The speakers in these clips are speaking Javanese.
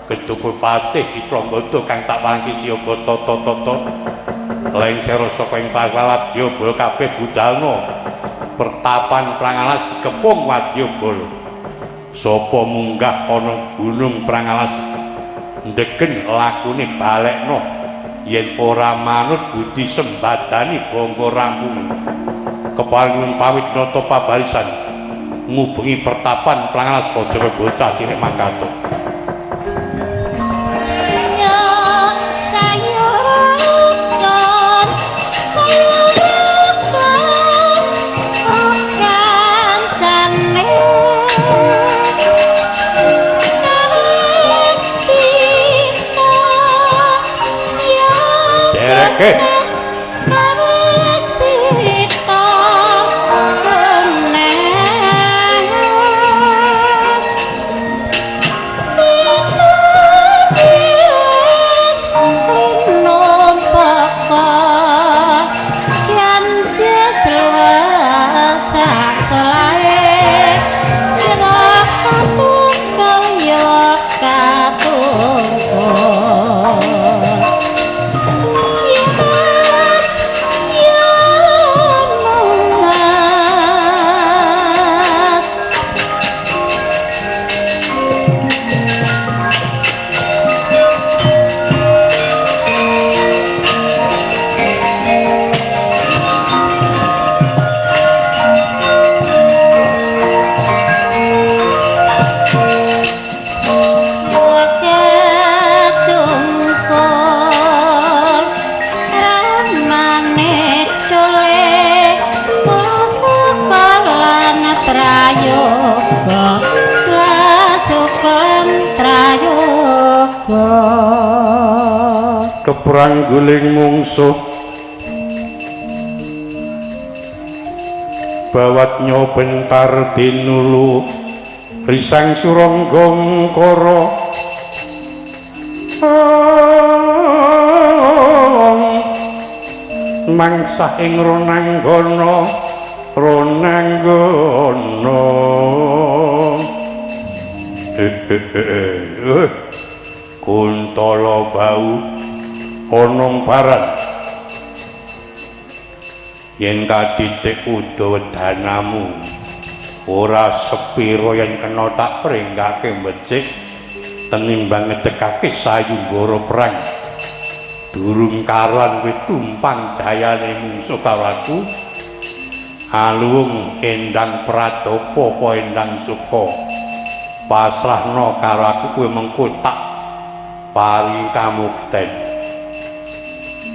Gedhupe patih Citrambada kang tak pangki siyaga tata-tata lengser saka ing pawaladya bala kabeh budalna pertapan Prangalas dikepung wadyabala sapa munggah ana gunung Prangalas ndegen lakune balekna yen ora manut budi sembadani bangga rampung keparing pawit nata pabarisan ngubengi pertapan Prangalas aja bocah cilik mangkato. Keprangguling mungsuh bawatnya bentar dinulu risang surangga ngkara mangsah ing ronanggana Kuntala bau onong parat yen kadidik udawedanamu ora sepiro yen kena tak pringgake becik tenimbang ngedekake sayunggara perang durung karan kowe tumpang jayane mungsuh karo aku alung endang pratapa apa endang suka pasrahna karo aku kowe mengko tak paring kamukten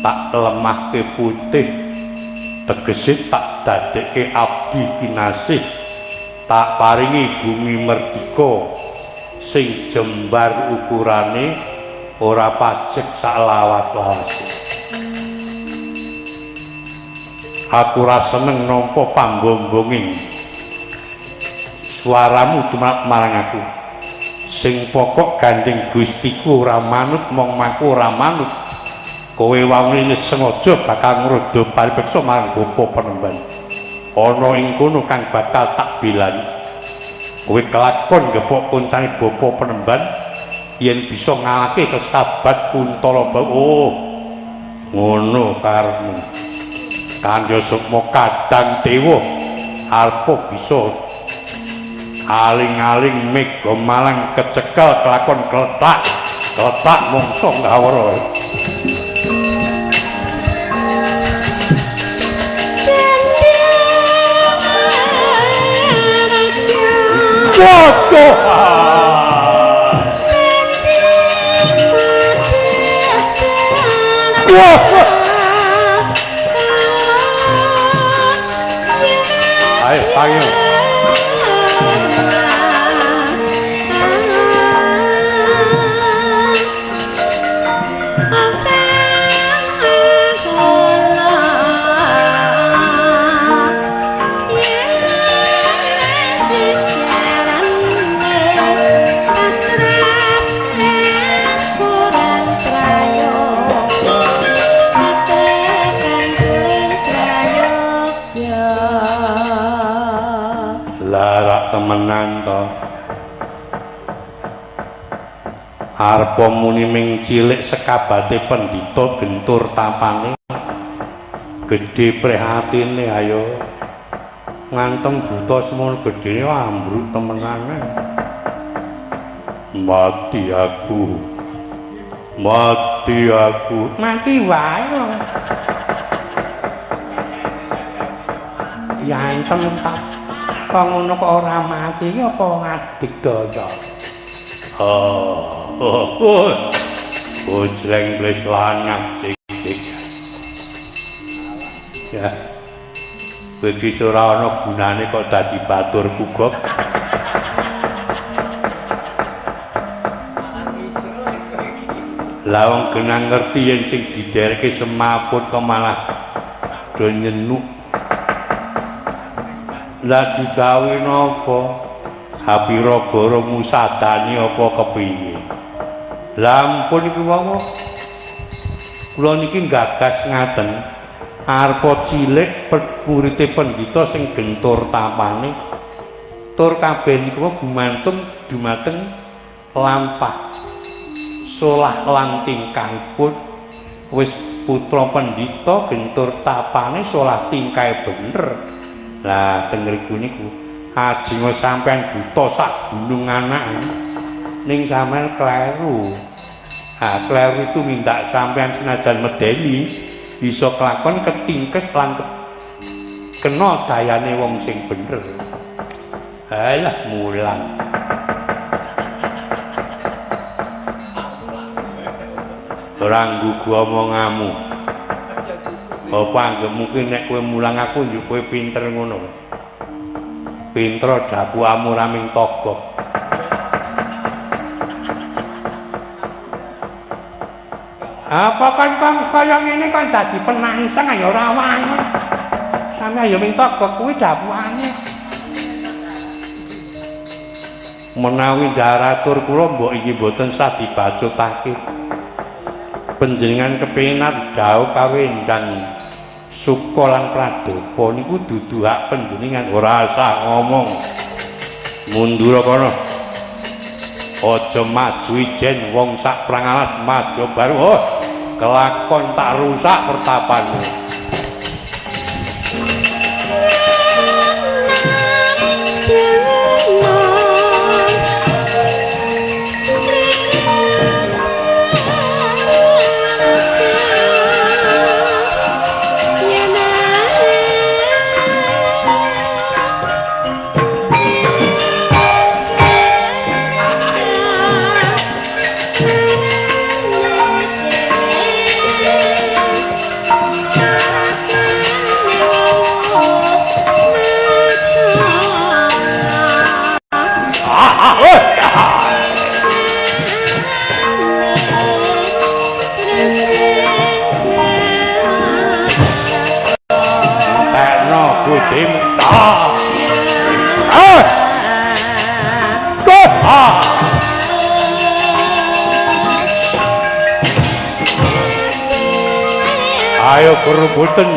tak lemahke putih tegese tak dadekke abdi kinasih tak paringi bumi merdika sing jembar ukurane ora pajek sak lawas-lawase aku ra seneng nampa pambombonging suaramu tumak marang aku sing pokok gandeng Gustiku ora manut mong maku ora manut kowe wawune sengaja bakal ngrodha paripeksa marang Bapa Penemban ana ing kono kang bakal tak bilani kowe kelakon gepok koncane Bapa Penemban yen bisa ngalahke kesabat Kuntala Bau oh ngono karepmu Kandha Sukma kadang dewa arep bisa aling-aling mega malang kecekel kelakon kletak mungsuh ngawara Waduh ayo panggil temenan to Arpa muni ming cilik sekabate pendhita gentur tapane. Gedhe prihatine ayo. Nganteng buta semono gedhene ambruk temenane. Mati aku. Mati aku. Mati wae lho. Ya entem tak. Kok ngono kok ora mati iki apa ngadik daya. Bojreng bles lanang cik-cik. Ya. Bagi ora ana gunane kok dadi batur kugok. Lah wong genang ngerti yen sing didereke semaput kok malah do nyenuk. Lah digawe napa? Hapira bara musadani apa kepiye? Lah ampun iki wae. Kula niki gagas ngaten. Arpa cilik murite pendhita sing gentur tapane. Tur kabeh niku gumantung dumateng lampah solah lan tingkahipun. Wis putra pendhita gentur tapane solah tingkahe bener. Lah teng mriku niku ajeng sampean buta sak gunung anak ning sampean kleru. Kleru itu minta sampean senajan medeni bisa kelakon ketingkes lan kena dayane wong sing bener. Halah mulang. Ora nggugu omonganmu. Apa anggapmu ki nek kowe mulang aku yo kowe pinter ngono. Pinter dapuamu raming togok. Apa kan kaya ngene kan dadi penangsang ya ora wani. Sampe ya ming togok kuwi dapuane. Menawi daratur kula mbok iki mboten sah dibacutake. Panjenengan kepengin dawuh kawendang Suka lan Pradapa niku dudu hak panjenengan, ora usah ngomong. Mundur kono. Aja maju ijen wong sak prangalas maju baru. Oh, kelakon tak rusak pertapanmu. Ayo kerubutan.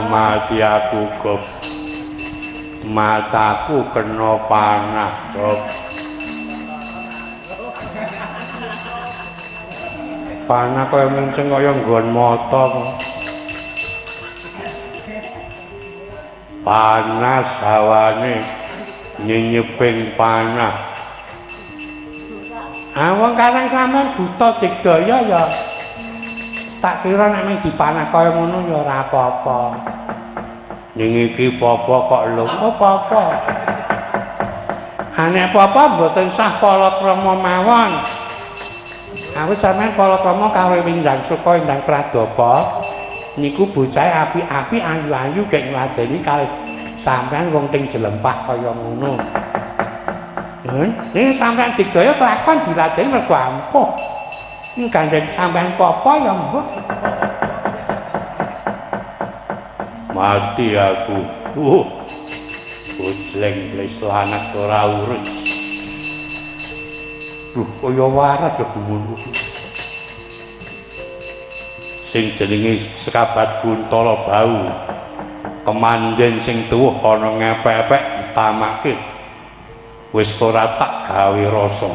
Mati aku gop, mataku kena panah gop. Panah kaya munceng kaya nggon mata. Panas hawane nyenyeping panah. Wong karang sampean buta digdaya ya tak kira nek mung dipanah kaya ngono ya ora apa-apa. Ning iki apa kok lho apa-apa. Nek apa-apa mboten sah palakrama mawon. Aku sampean palakrama karo Windang Suka Indang Pradapa niku bocah apik-apik ayu-ayu gek ngladeni kalih sampean wong ting jelempah kaya ngono. Ning sampean digdaya kelakon diladeni mergo ampuh. Ning gandeng sampean apa ya mbah. Mati aku. Bojleng wis lanak ora urus. Kaya waras ya gumun. Sing jenenge Sekabat Guntala Bau. Kemanjen sing tuwuh ana ngepek-epek ditamake. Wis ora tak gawe rasa.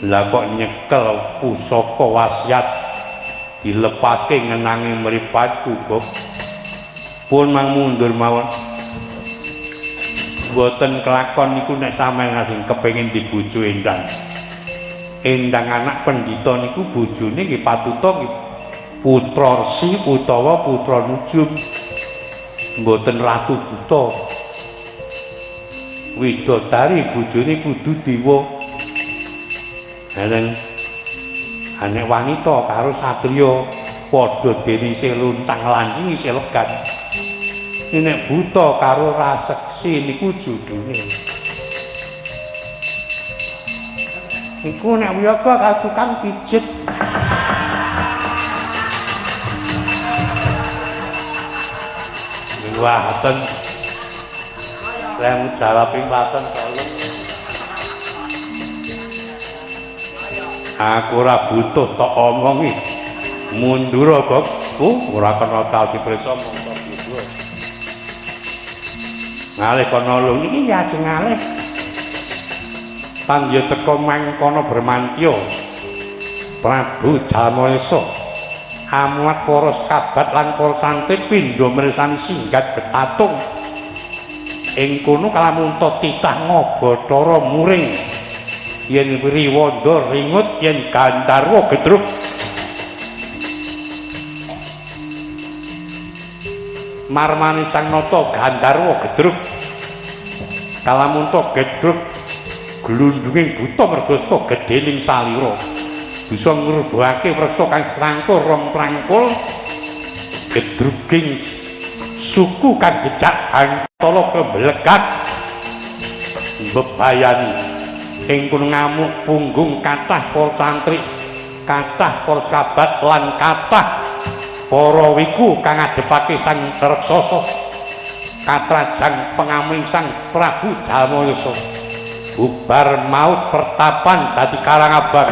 Lah kok nyekel pusaka wasiat dilepaske ngenangi mripatku, Bob. Pun mang mundur mawon. Mboten kelakon niku nek sampeyan ngasih kepengin dibojo Endang. Endang anak pendhita niku bojone nggih patuta nggih Putra Resi utawa Putra Nujum. Mboten Ratu Buta. Widodari bojone kudu dewa. Anek wanita karo satriya padha dene isih luncang lancing isih legat. Nek buta karo raseksi niku judune. Iku nek wiyaga karo tukang pijet. Wah, ten. Saya jawab ping paten tolong. Aku ora butuh tok omongi. Mundur kok. Ora kena caos prisa monggo. Ngalih kono lho niki ya ajeng ngalih. Pan ya teka mangkono bermantya. Prabu Jalmayasa amuat para sekabat lan para santri pindha mirsani singgat betatung. Ing kono kalamunta titah ngabathara muring. Yen Wiriwanda ringut yen Gandarwa gedruk. Marmani sang nata Gandarwa gedruk. Kalamunta gedruk glundunging buta merga saka gedhening salira. Bisa ngrubuhake wreksa kang strangkul rong trangkul gedruging suku kang jejak antala kemblegat bebayani ing kono ngamuk punggung kathah para santri kathah para sekabat lan kathah para wiku kang ngadepake sang raksasa katrajang pengaming sang Prabu Jalmayasa bubar maut pertapan dadi Karangabang.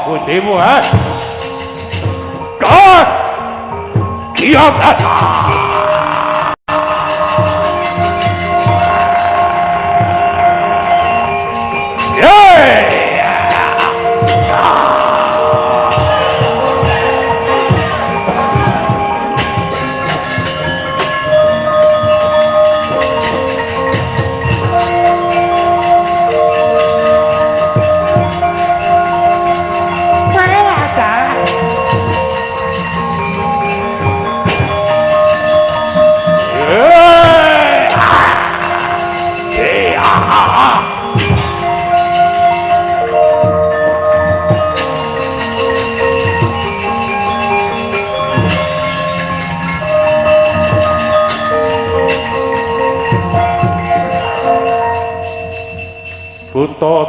Budimu kau diam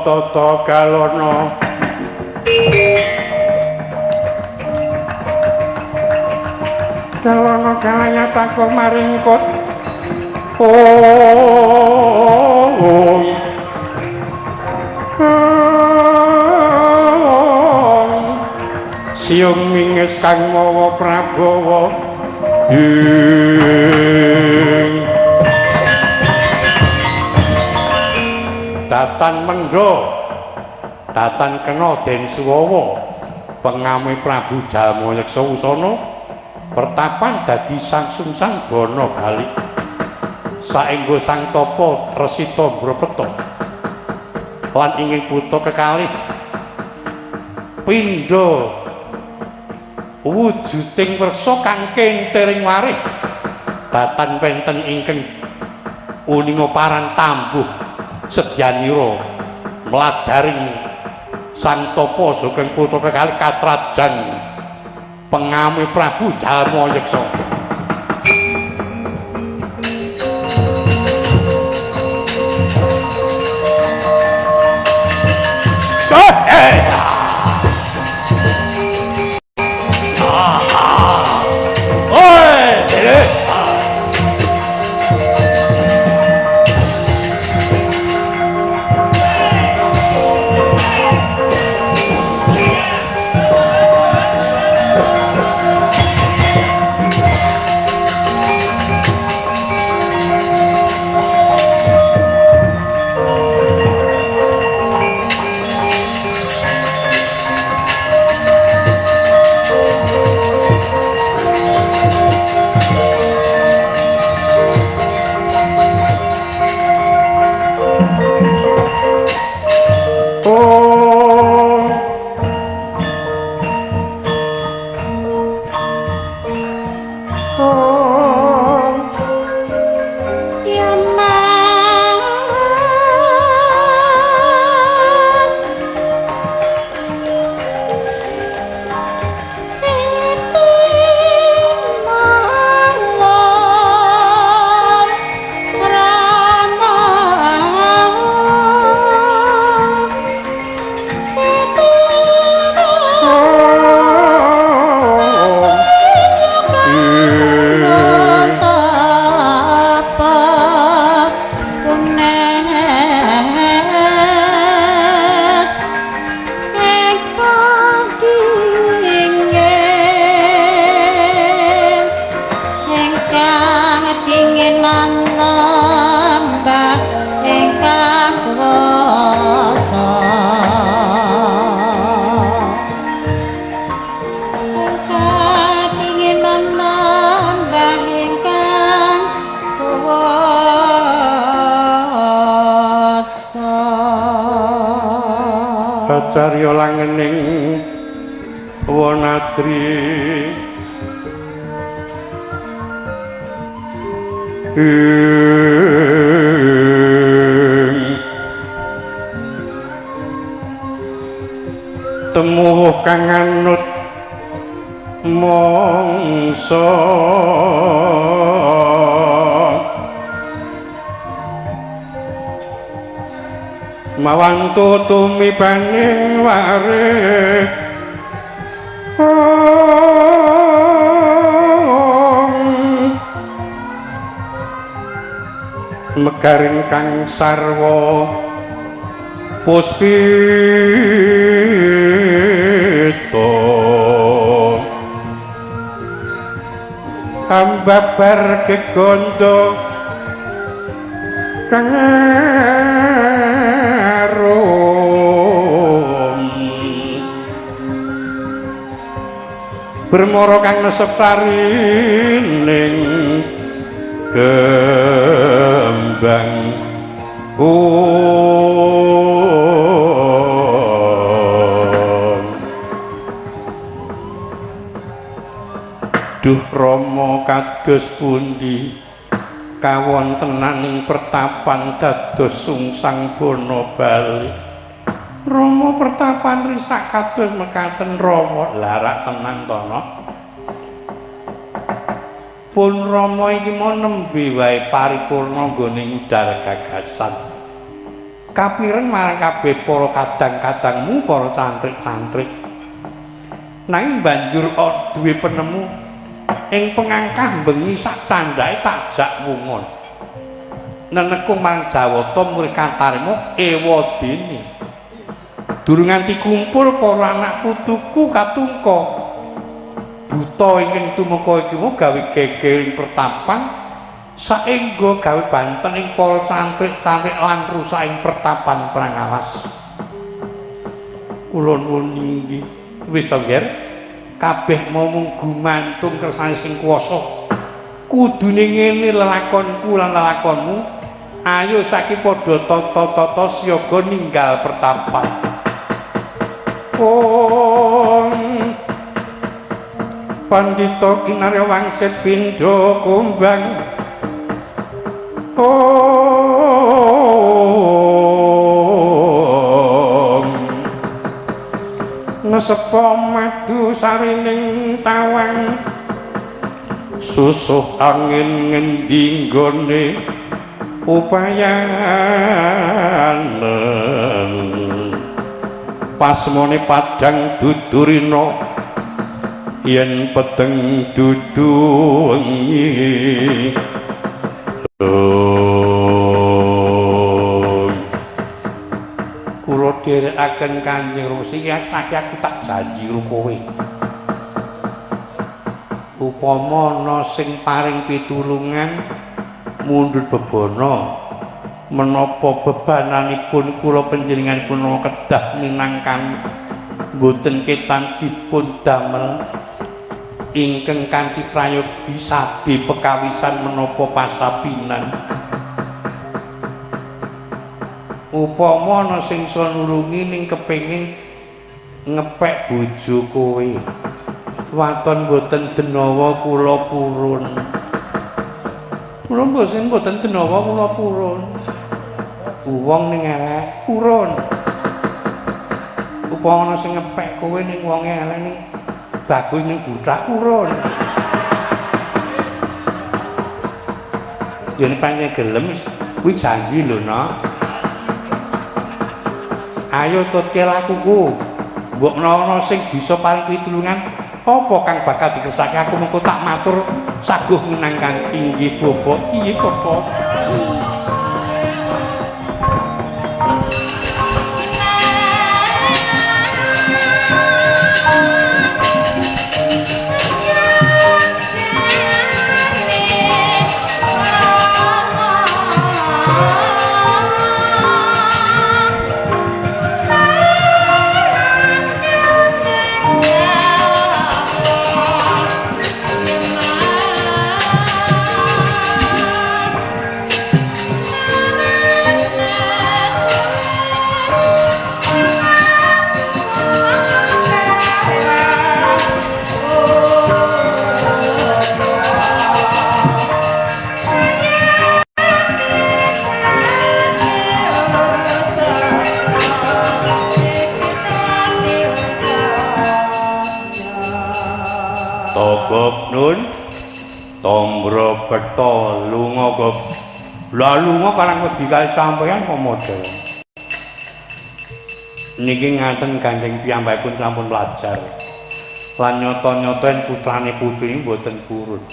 Tata Galana Galana kalanya takok maringkut Siung minges kang mawa Prabowo datan mendho datan kena Den Suwawa pengami Prabu Jalmayeksa Wusana pertapan dadi sang sungsang bana balik saengga sang tapa Tresita Brapeta lan ingin putra kekalih pindha wujuding wersa kang kentering warih datan wenten ingkang uninga paran tambuh sedyanira mlajaring sang tapa sugeng putra kekalih katrajan pengami Prabu Jalmayeksa Carya langening wanadri temu kang anut mangsa mawantu tumibaning warih megaring kang sarwa puspita ambabar kegondo kang bermara kang nesep sarining kembang duh Rama kados pundi kawontenaning pertapan dados sungsang bana bali Rama pertapan risak kados mekaten Rama larak tenan to no pun Rama iki mau nembe wae paripurna nggone ngudal gagasan kapireng marang kabeh para kadang-kadangmu para cantrik-cantrik nanging banjur duwe penemu ing pengangkah bengi sak candhake takjak wungon nenekung marang Jawata murid kantaremu ewadene durung nganti kumpul para anak putuku katungka buta ingkang tumeka iki mau gawe geger pertapan saengga gawe banten ing para cantrik-cantrik lan rusak ing pertapan Prangalas. Kula nuwun inggih wis to Nger kabeh mau mung gumantung kersane sing kuwasa kudune ngene lelakonku lan lelakonmu ayo saiki padha tata-tata siaga ninggal pertapan. Pandita Kinarya Wangsit Pindha Kumbang nesepa madu sarining tawang susuh angin ngendi nggone upayanen pasmone padang dudurina yen peteng dudu wengi kula dherekaken Kanjeng Resi saiki aku tak janji karo kowe upama ana sing paring pitulungan mundhut bebana menapa bebananipun kula panjenenganipun kedah minangkan boten ketan dipun damel ingkang kanthi prayogi sabi pekawisan menapa pasapinan upama ana sing iso nulungi ning kepengin ngepek bojo kowe waton boten denawa kula purun kula boten denawa kula purun wong ning elek purun upama ana sing ngepek kowe ning wonge elek ning bagus ning budak purun yen pancen gelem kuwi janji lho no ayo tutke lakuku mbok ana sing bisa paring pitulungan apa kang bakal dikersake aku mengko tak matur saguh minangkan inggih Bapak piye Bapak Nun Tombro Beto lunga kok lunga parang wedi kae sampeyan kok model niki ngaten Kanjeng piyambakipun sampun pelajar lan nyata-nyata putrane putri mboten purun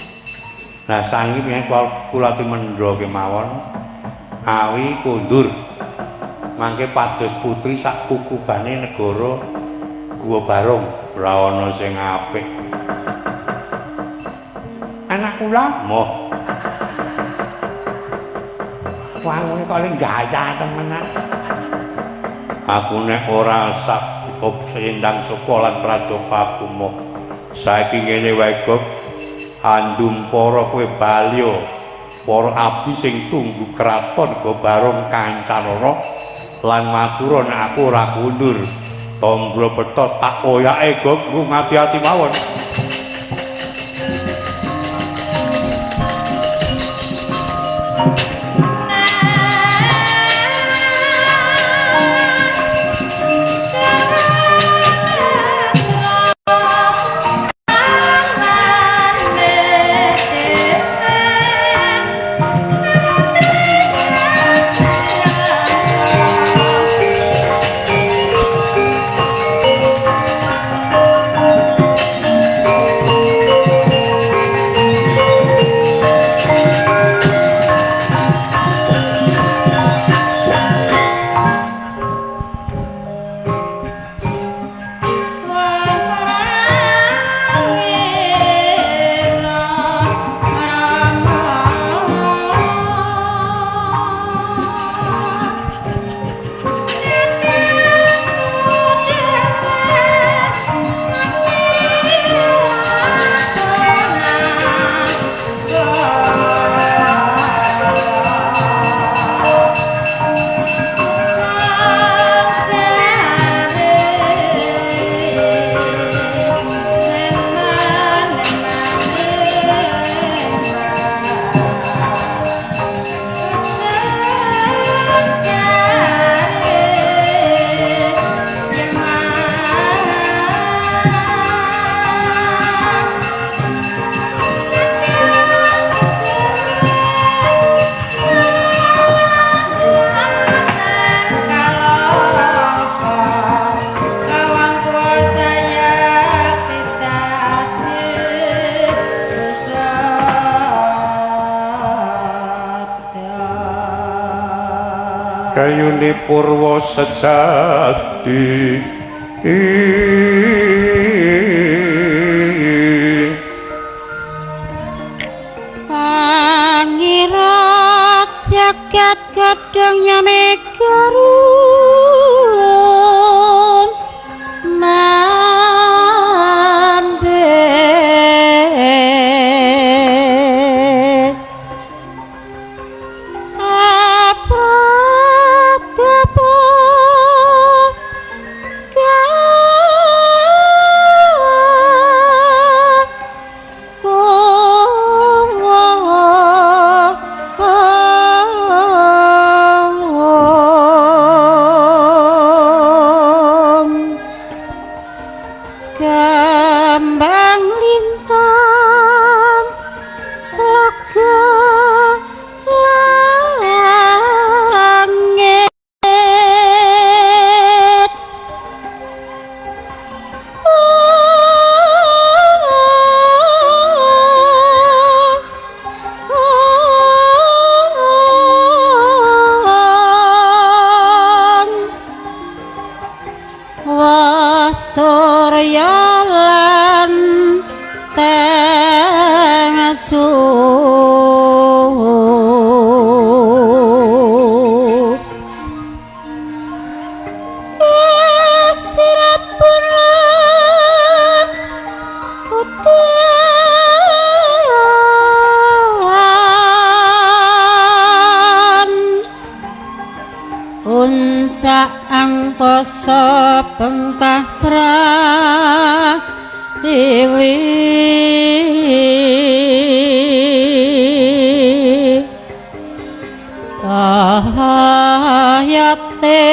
nah sangi piye kula timendha kemawon awi kondur mangke pados putri sak kukubane negara Guwa Barong ora ana sing apik anak kula moh wangune kok gaya temenan aku nek ora sak sendang sekolah pradopa kumo saiki ngene wae kok andum para kowe balya para abdi sing tunggu kraton Guwa Barong Kancanara lan matur nek aku ora kundur Tombro Beto tak oyake kok ngati-ati mawon kayune purwa sejati pangira jagat kadang nyame garum mambet apratapo kembang lintang sloga langit wasurya lan tengasu sirapun lan utan puncak angkasa bengkah pratiwi ayate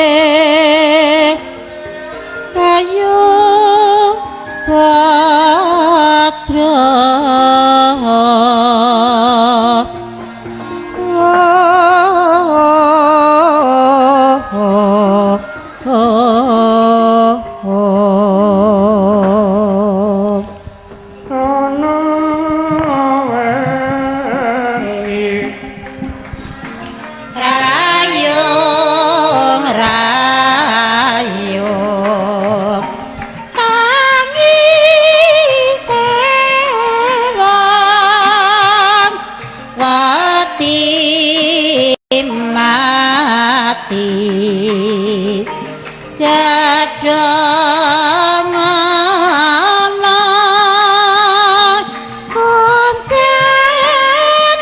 ayu wajra rayung rayung tangi sewang wati mati gadang ana kuncen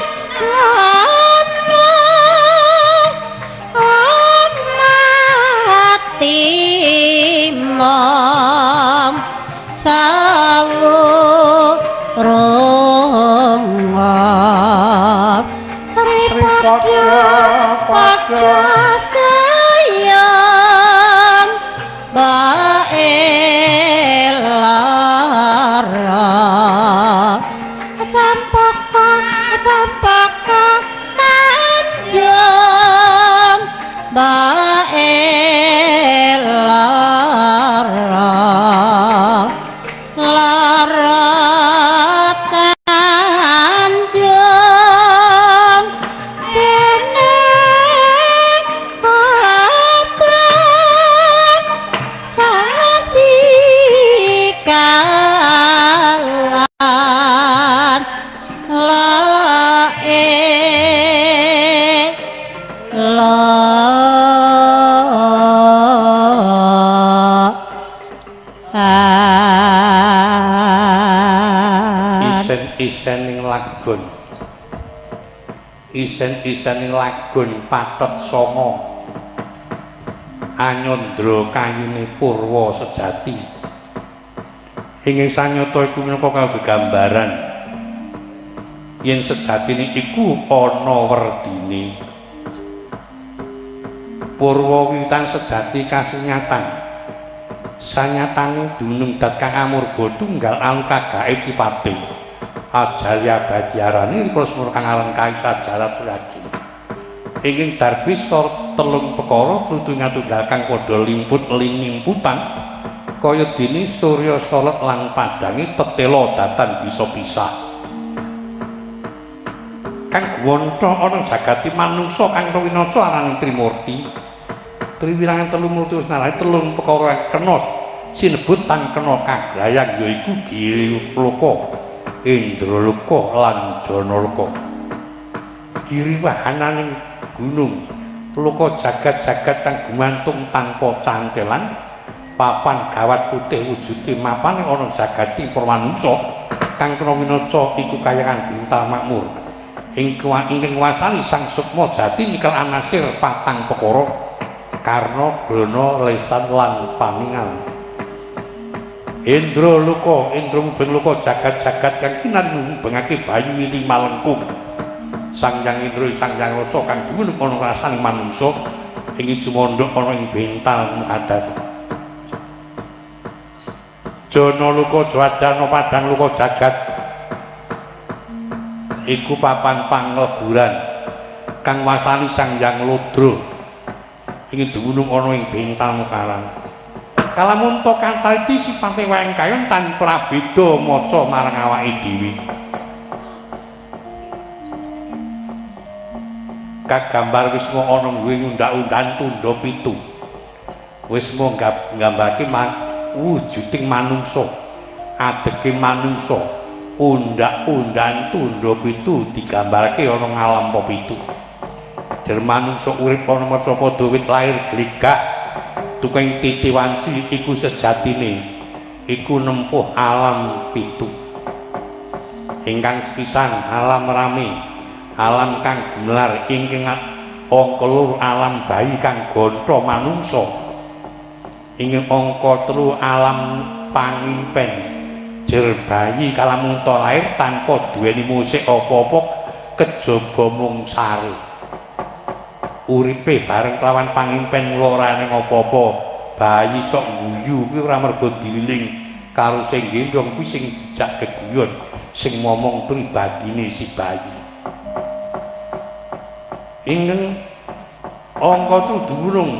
ana mati mom sawu rongok pada sayang bae lara campaka tanjung bae lara tanjung keneng abang sasi kalan lae isen-isening lagun isen-isening lagun patet songo anyandra kayune purwa sejati ing sanyata iku minangka kagambaran yen sejatine iku ana werdine purwa wiwitan sejati kasunyatan sanyatane dunung dat kang amurga tunggal angka gaib sipate ajalya badiarane rikala semur kang aran kaisar jarat lagi ingin darbisa telung perkara tutungan tunggal kang padha limput limputan kaya dene surya salet lan padange tetela datan bisa pisah kang guwantha ana jagati manungsa kang winasa araning Trimurti Triwilangan telu murti wis narani telung perkara kena sinebut tan kena kagrayang yaiku Giri Loka, Indraloka lan Janaloka. Giri wahananing gunung, loka jagat-jagat kang gumantung tanpa cantelan, papan gawat putih wujude mapan ana jagati permanungsa kang kena winaca iku kayangan bintal makmur. Ingkang wasani Sang Sukma Jati nikel anasir patang perkara karna grana lesan lan paningal. Indraloka, Indra mubeng loka jagat-jagat kang kinanubengake bayu mili malengkung. Sang Hyang Indra, Sang Hyang Rasa kang dumunung ana rasaning manungsa ing jumandha ana ing bental mukadas. Janaloka Jwadana padang loka jagat iku papan pangleburan kang wasani Sang Hyang Lodra ing dumunung ana ing bental mukaran. Kalamun to kanthi sipate wae kayon tanpa beda maca marang awake dhewe. Kagambar wis mung ana ing undang-undang tundha 7. Wis mung nggambarke wujuding manungsa, adege manungsa. Undang-undang tundha 7 digambarke ana ngalam apa 7. Jer manungsa urip ana Macapada wit lair glegak tukang titi wanci iku sejatine iku nempuh alam 7. Ingkang sepisan alam rame, alam kang gumelar ingkang angka 2 alam bayi kang gantha manungsa. Ing angka 3 alam pangimpen jer bayi kalamun ta lair tanpa duweni musik apa-apa kejaba mung sare. Uripe bareng kelawan pangimpen ora ning apa-apa. Bayi cok guyu kuwi ora mergo diwiling karo sing gendong kuwi sing dijak geguyon, sing ngomong pribadine si bayi. Ing angka 7 dumunung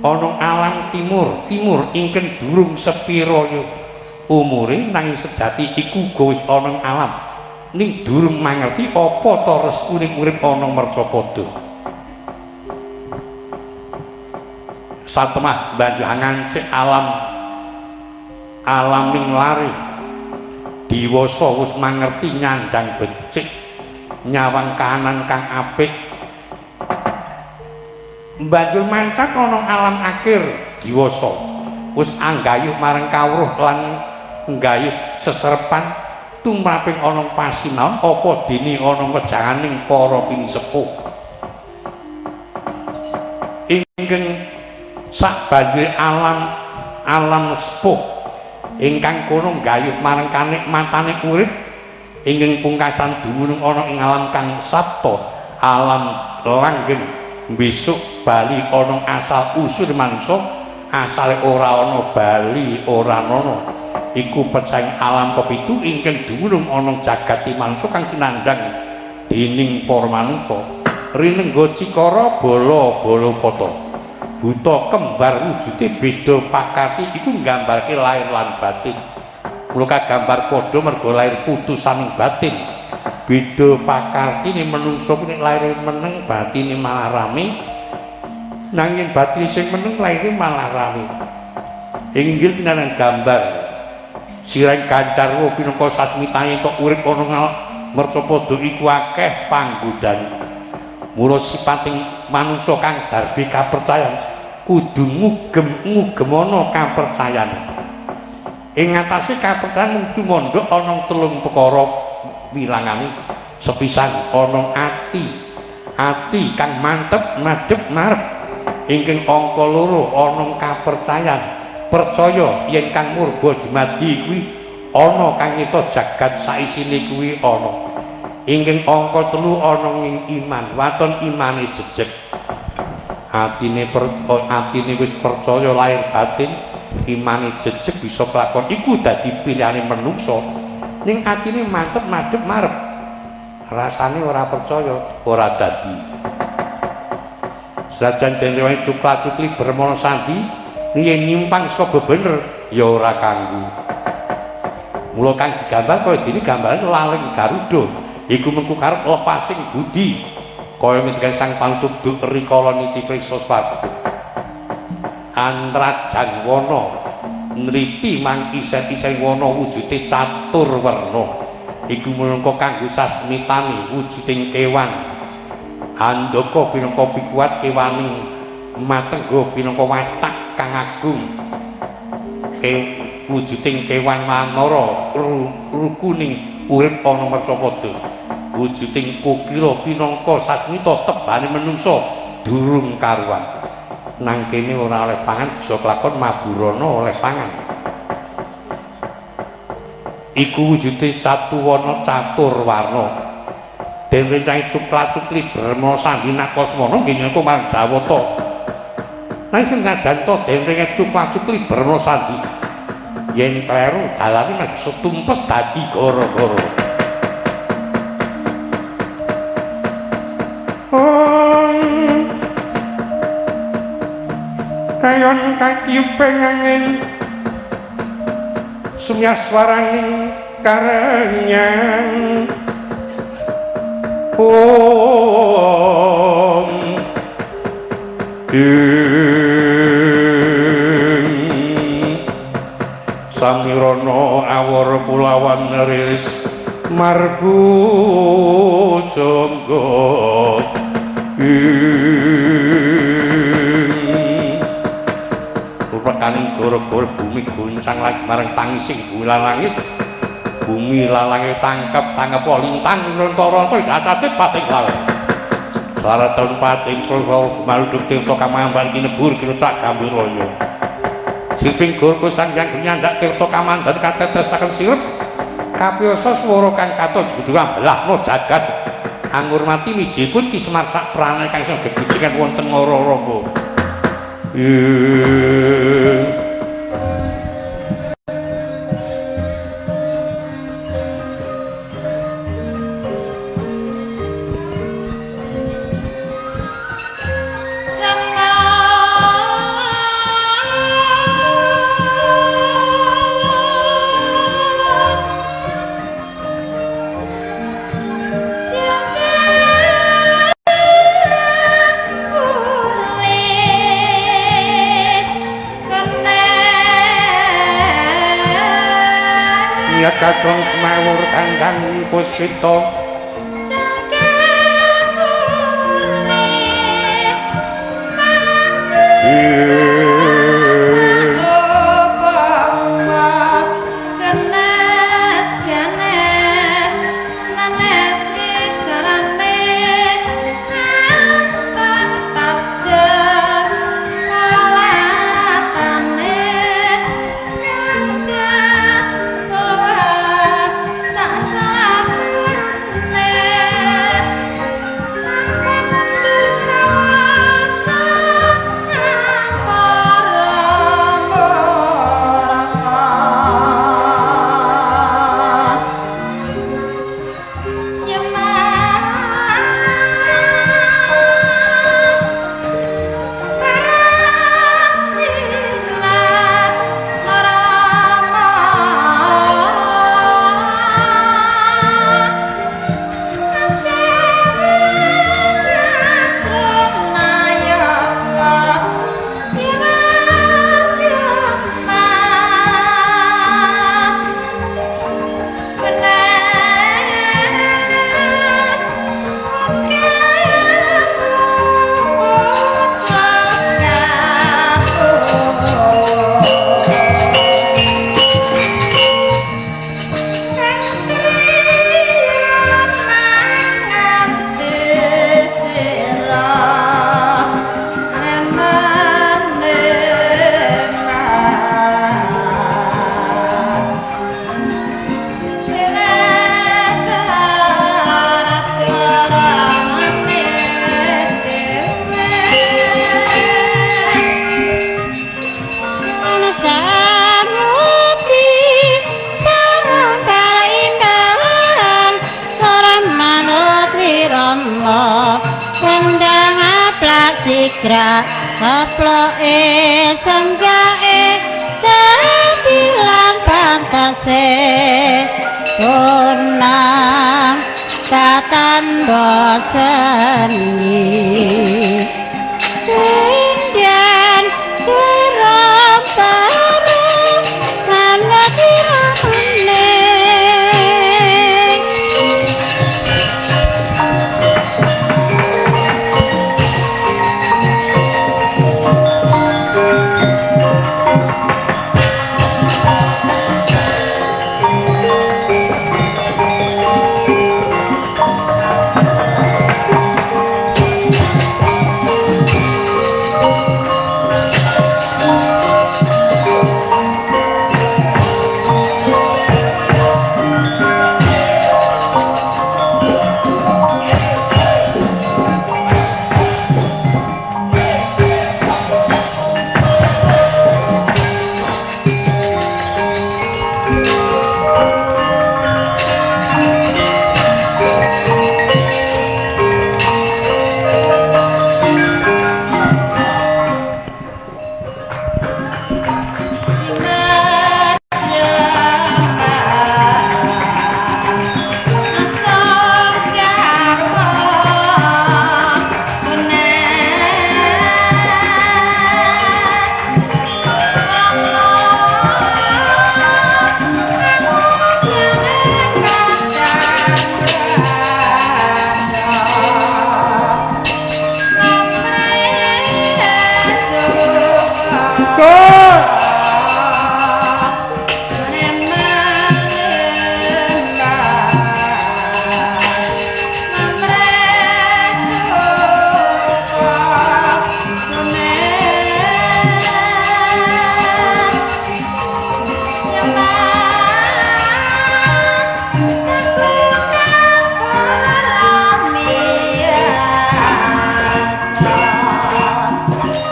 ana alam timur, ingkang durung sepira umure nanging sejati iku uga wis ana alam ning durung mangerti apa ta reskuning urip ana Mercapada. Satemah banjangan cek alam ning lari diwasa wis mangerti nyandang becik nyawang kahanan kang apik banjur mancak ana alam akhir diwasa wis anggayuh marang kawruh lan nggayuh seserepan tumraping ana pasinaon apa dene ana wejanganing para pinisepuh ingkang sak banjur alam sepuh ingkang kono nggayuh marang kanikmatane urip ingkang pungkasan dumunung ana ing alam kang sapta alam langgeng besok bali ana asal usul manungsa asale ora ana bali ora ana iku pecaing alam kepitu ingkang dumunung ana jagati manungsa kang kinandhang dening para manungsa rinengga cikara bala pata buta kembar wujude beda pakati iku nggambarke lair lan batin. Mula kagambar padha mergo lair putusaning batin. Beda pakartine menungsa kuwi laire meneng batine malah rame. Nanging batin sing meneng laire malah rame. Inggil pinanan gambar sireng Gandarwa pinangka sasmitahe entuk urip ana Mercapada iku akeh panggodane. Mula sipating manungsa kang darbe kapercayan kudu ngugem-ngugemana kapercayan. Ing ngatasé kapercayan mung cumandha ana 3 perkara wilangane. Sepisan ana ati kang mantep madhep marep. Ingkang angka 2 ana kapercayan, percaya yen kang murba dumadi kuwi ana kang nyita jagat saisine kuwi ana. Ingkang angka 3 ana ing iman, waton imane jejeg. Atine wis percaya lahir batin, imane jejeg bisa kelakon iku dadi pilihane menungsa. Ning atine mantep madhep marep. Rasane ora percaya, ora dadi. Senajan den rewangi cukla-cukli bermono sandi, yen nyimpang saka bebener ya ora kanggo. Mula kang digambar kaya dene gambaran laling Garuda, iku mengku karep lepasing budi. Kaya mitreng sang pantugduk rikala niti priksa swarga Anrajan wana nriti mangkisen-kisen wana wujude catur werna iku minangka kanggo sasmitane wujuding kewan andaka minangka pikuat kewaning matengga minangka watak kang agung wujuding kewan manara rukuning urip ana mercapada wujuding kukira minangka sasmita tebane menungsa durung karuan nang kene ora oleh pangan bisa kelakon maburana oleh pangan iku wujude satuwana catur warna den rencang cukla-cukli berma sandi nakasmana nggih nyengko marang Jawata nang senajan to den rencang cukla-cukli berma sandi yen kleru dalane nek bisa tumpes dadi gara-gara kayon kakyupeng angin sumyaswaraning karenyan om samirana awara kulawan riris margu jangga rupakaning gara-gara bumi goncang lagi marang tangising bumi lan langit bumi lan langit tangkep lintang ronto-ronto datate pating lalem suara tempating sura maluduk tirta kamamban kinebur kinecak gambir loyo siping gurku sang yang nyandak tirta kamandan katetesaken sirep kapiyasa swara kang katon juduang belahno jagat angurmati mijipun Ki Semar sak prane kang sing gebujikan wonten ngara-ramba kadang semawur kandang puspita sigra kaploke senggae dadi lan pantase tunang katan boseni sing den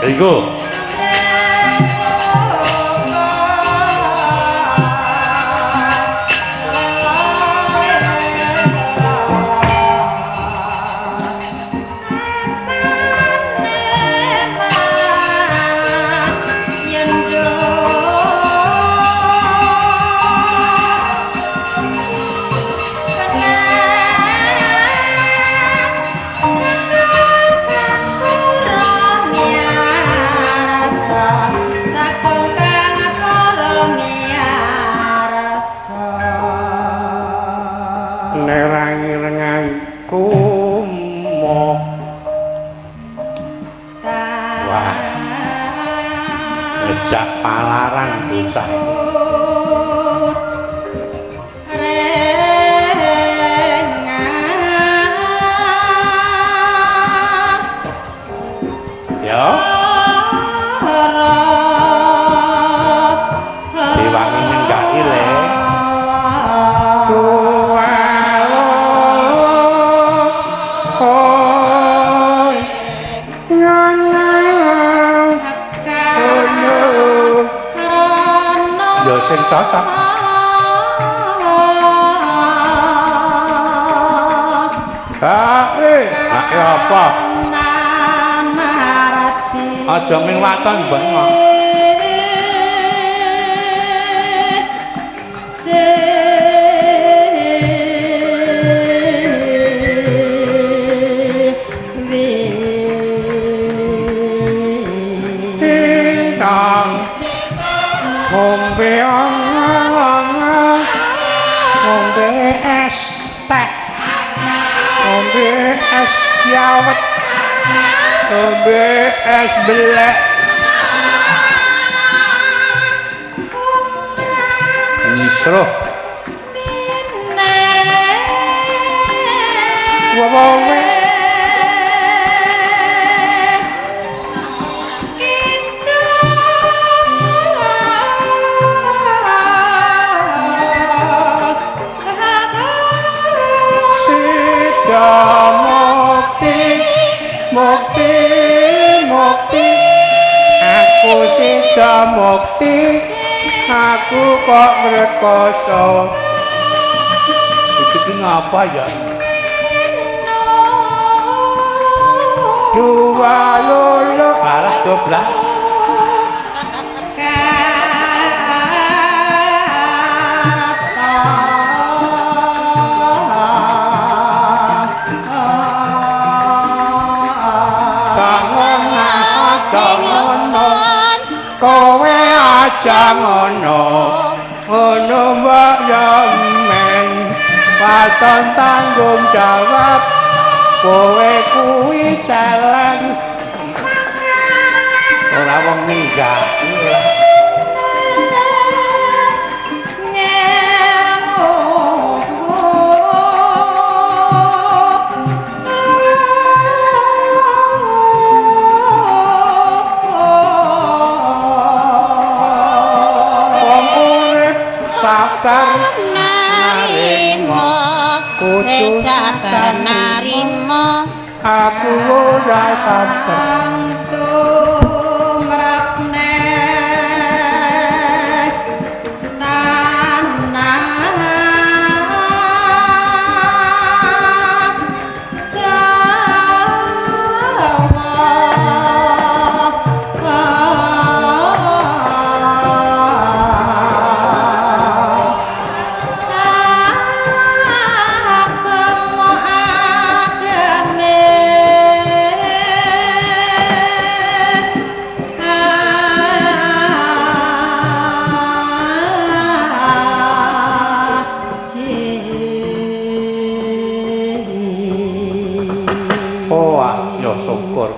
Iku ngejak palaran bocah ya diwangi nenggak ile sing cocok apa? Aja ming waton bengok. Ngombe ngombe es teh, ngombe es jawet, ngombe es belek. Nisro. Wong mukti aku kok rekoso iki ngapa ya dua lolo alas 12 kowe aja ngono ngono mbak ya men paton tanggung jawab kowe kuwi jalan ora wong ninggal sabar narimo kudu sabar narimo aku ora sabar tumrapne tanah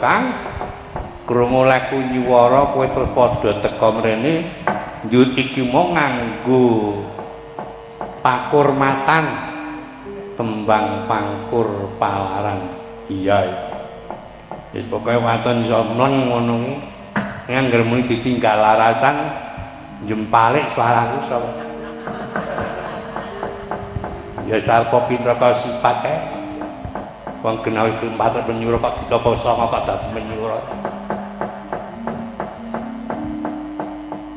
Kang krungu laku nyiwara kowe terus padha teka mrene njur iki mau nganggo pakurmatan tembang pangkur palarang iya wis pokoke waton iso mleng ngono ki ngangger muni ditinggal larasan jempalik suaraku sapa ya sarpo pinter kok sifat wong kenal iki patut menyuruh kok ditopo songo kok dadi menyuruh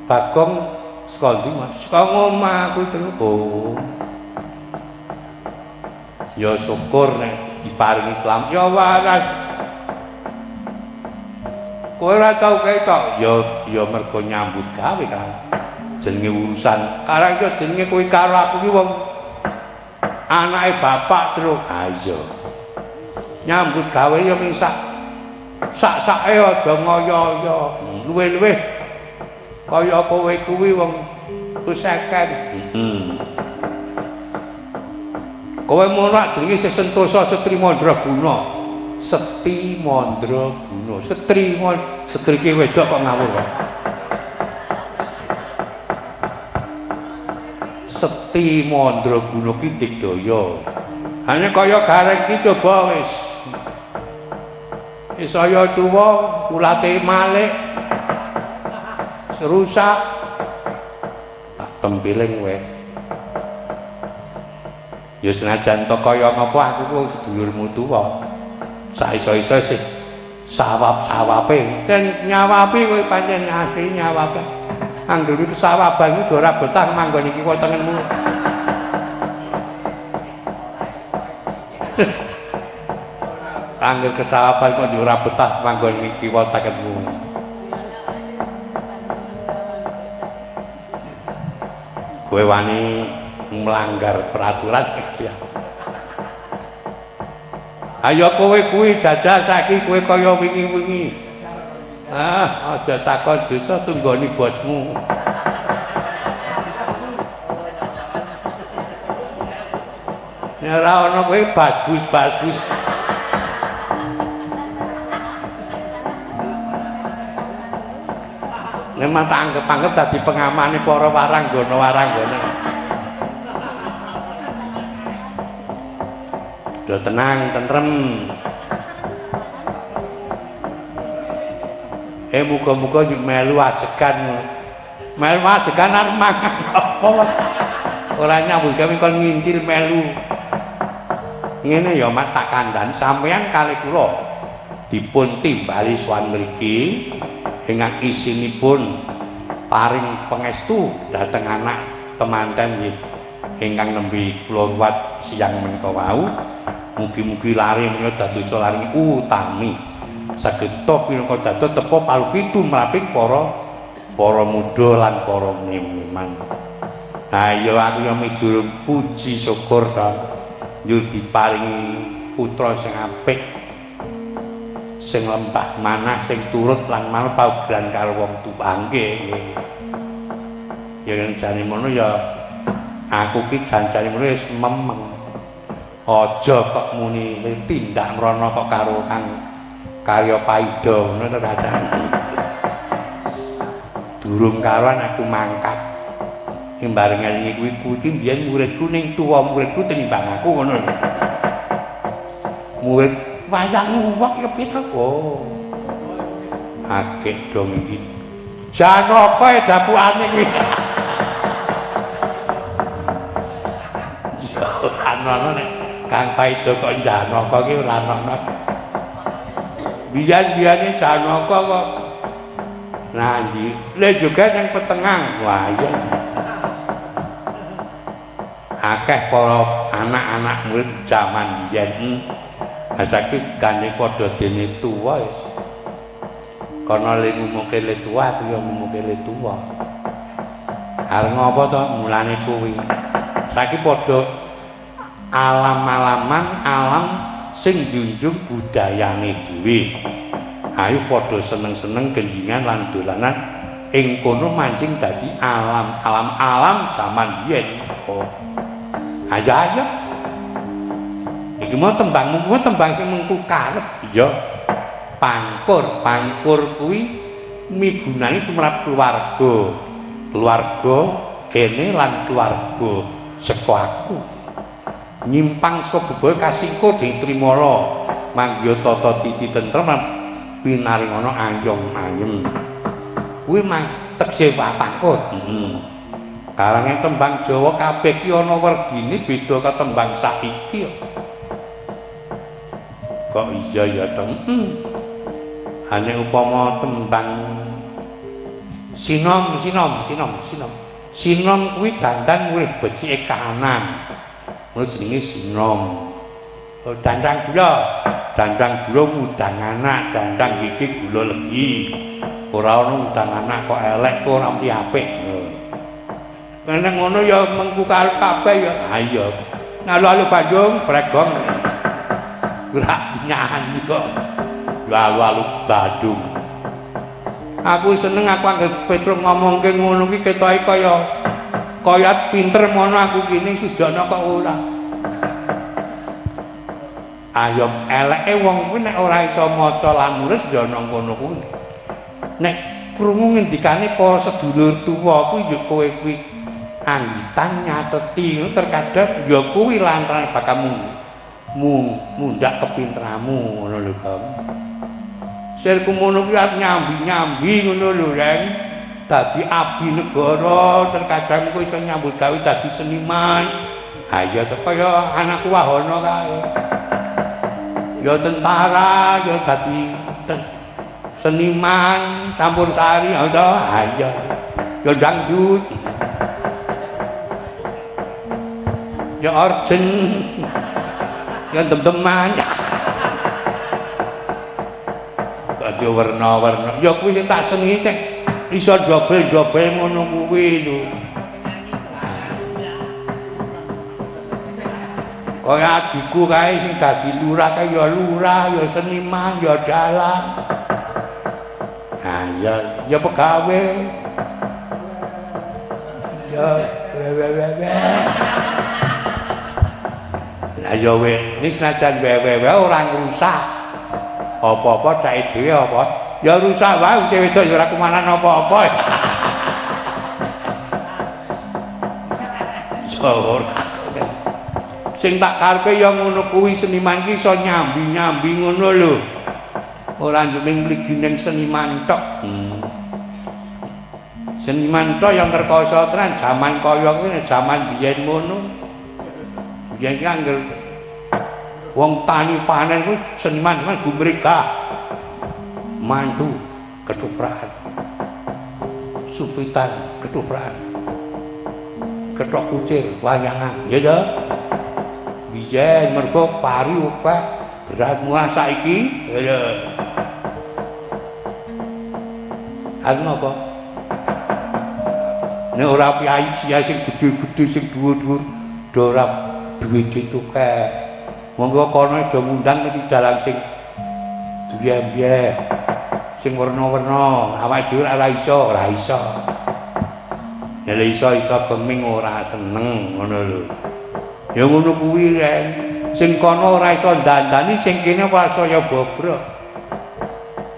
Bagong saka ndi Mas? Saka omah aku terus. Oh. Ya syukur nek diparingi Islam. Ya waras. Kowe ora tau ketok. Ya mergo nyambut gawe kan. Jenenge urusan. Karang yo jenenge kowe karo aku ki wong anake bapak terus. Ha iya. Nyambut gawe ya ming sak-sake aja ngoyo-oyo. Luwe-luwe kaya kowe kuwi wong useken. Kowe mono jenenge Sentosa Setri Mandraguna. Seti Mandraguna. Setri ki wedok kok ngawur wae. Seti Mandraguna ki digdaya. Hanya kaya gareng ki coba wis. Saya tuwa kulate malih rusak tak tempiling wae ya senajan to kaya ngapa aku ku sedulurmu tuwa sak iso-iso sih sawab-sawabe ten nyawapi kowe pancen asli nyawape anggere kesawaban iki ora betah manggon iki kok tengenmu anggere kesawaban kok ora betah manggon iki kok tengenmu kowe wani melanggar peraturan ya. Ayo kowe kuwi jajal saiki kowe kaya wingi-wingi. Aja takon dosa tunggoni bosmu. Ya ora ana kowe bagus. Memang tak anggap dadi pengamane para waranggana. Do tenang, tentrem. Muga-muga yo melu ajegan. Melu ajegan arep mangan apa ora nyambut gawe kon ngintil melu. Ngene ya Mas tak kandhan sampeyan kali kula dipun timbali sowan mriki ingkang isinipun paring pangestu dhateng anak temanten ingkang nembe kula ruwat siang menika wau mugi-mugi lare menika dados lare utami saged minangka dados tepo palupitu mraping para muda lan para meniman. Ha ya aku ya mijur puji syukur ta nyuwun diparingi putra sing apik sing lembah manah sing turut lan mal paugeran karo wong tuwa nggih. Ya jane ngono ya aku ki janjane ngono wis memeng. Aja kok muni tindak mrono kok karo Kang Karya Paida ngono to kadang. Durung karuan aku mangkat. Imbarengan iki kuwi biyen muridku ning tuwa muridku tinimbang aku ngono. Murid wayang wong ya pitu kok. Akeh dong iki. Janaka dapukane iki. Ana nek Kang Paida kok Janaka ki ora ana. Biyen-biyene Janaka kok nanti le juga yang petengang wayang akeh para anak-anak murid zaman biyen asake gane padha dene tuwa wis kana le ngumuke le tuwa aku yo ngumuke le tuwa arep ngopo to mulane kuwi saiki padha alam-alaman alam sing junjung budayane dhewe. Ayo padha seneng-seneng gendingan lan dolanan ing kono mancing dadi alam zaman biyen. Oh. Ayo. Iki mau tembangmu kuwi tembang sing mengku karep, iya. Pangkur kuwi migunani tumrap keluarga kene lan keluarga saka aku nyimpang saka bebaya kasingko ditrimala manggya tata titi tentrem pinaringana ayom-ayem kuwi mah tegese pangkur karange tembang Jawa kabeh ki ana wergine beda karo tembang saiki kok iya ya teng ane upama tembang sinom kuwi dandan urip becike kahanan ngono jenenge sinom dandang gula udang anak dandang iki gula legi ora ono udang anak kok elek kok ora mesti apik nek ngono ya mengku kabeh ya ha iya ngalu-alu Bandung bregong gerak nyanyi kok lalu Bandung aku seneng aku anggere Petruk ngomongke ngono kuwi ketoke kaya pinter mono aku kene sujana kok ora ayo eleke wong kuwi nek ora iso maca lan nulis ya nang kono kuwi nek krungu ngendikane para sedulur tuwa kuwi ya kowe kuwi anggitan nyateti terkadang ya kuwi lantaran bakal mundak kepinteramu ngono lho kamu sirku ngono kuwi nyambi-nyambi ngono lho Reng dadi abdi negara terkadang kowe iso nyambut gawe dadi seniman ha ya kaya anakku Wahono kae ya tentara ya dadi seniman campur sari ha ya ya dangdut ya orjen ya dem-deman aja warna-warna ya kuwi sing tak senengi teh iso dobel-dobel ngono kuwi lho kaya adikku kae sing dadi lurah kae ya lurah ya seniman ya dalang ya pegawe ya lah ya wis senajan wewe ora ngrusak apa-apa cake dhewe apa ya rusak wae sing wedok ya ora kumanan apa-apa sing tak karepe ya ngono kuwi seniman ki iso nyambi-nyambi ngono lho ora njeneng mligi ning seniman tok seniman tok yang ngerkoso tenan jaman kaya kuwi jaman biyen ngono biyen ki angger wong tani panen kuwi seniman gumregah mantu ketoprak supitan ketoprak ketok kucir wayangan ya ya biyen mergo pari opeh berat mulai saiki ya aku apa nek ora piye sing gedhe-gedhe sing dhuwur-dhuwur ora duwe ditukek monggo kono aja ngundang nek dalang sing biye-biye sing werna-werna awake dhewe ora iso ya iso beming ora seneng ngono lho ya ngono kuwi Ren sing kono ora iso dandani sing kene ora saya bobrok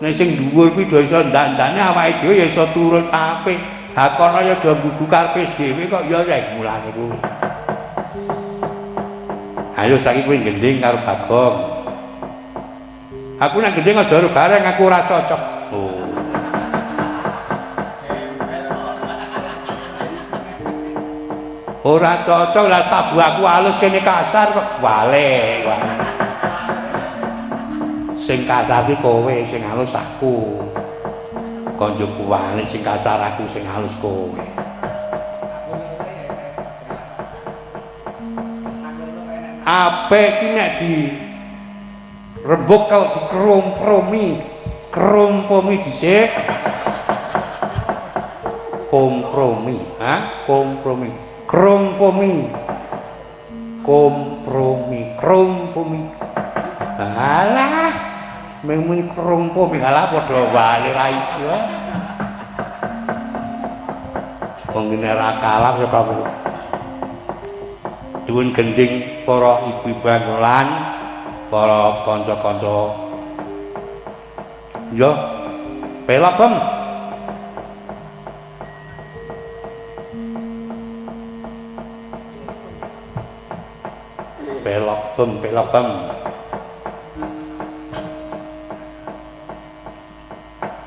nek sing dhuwur kuwi do iso dandani awake dhewe ya iso turut apik ha kono ya do gugu karepe dhewe kok ya rek mulane kuwi ayo saiki kowe gending karo Bagong aku nek gending aja karo bareng aku ora cocok ora cocok lah tabu aku halus kene kasar kok wale sing kasar ki kowe sing halus aku konjoku wale sing kasar aku sing halus kowe apik ki nek di rembug kau dikrompromi dhisik kompromi alah mung krompomi alah padha wae ra iso wong ngene ra kalah ya Pak Duwun gending para ibu-ibu lan para kanca-kanca Ya, pelok Bang. Pelok Bang.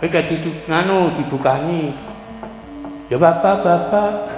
Iki nganu dibukani. Ya bapak.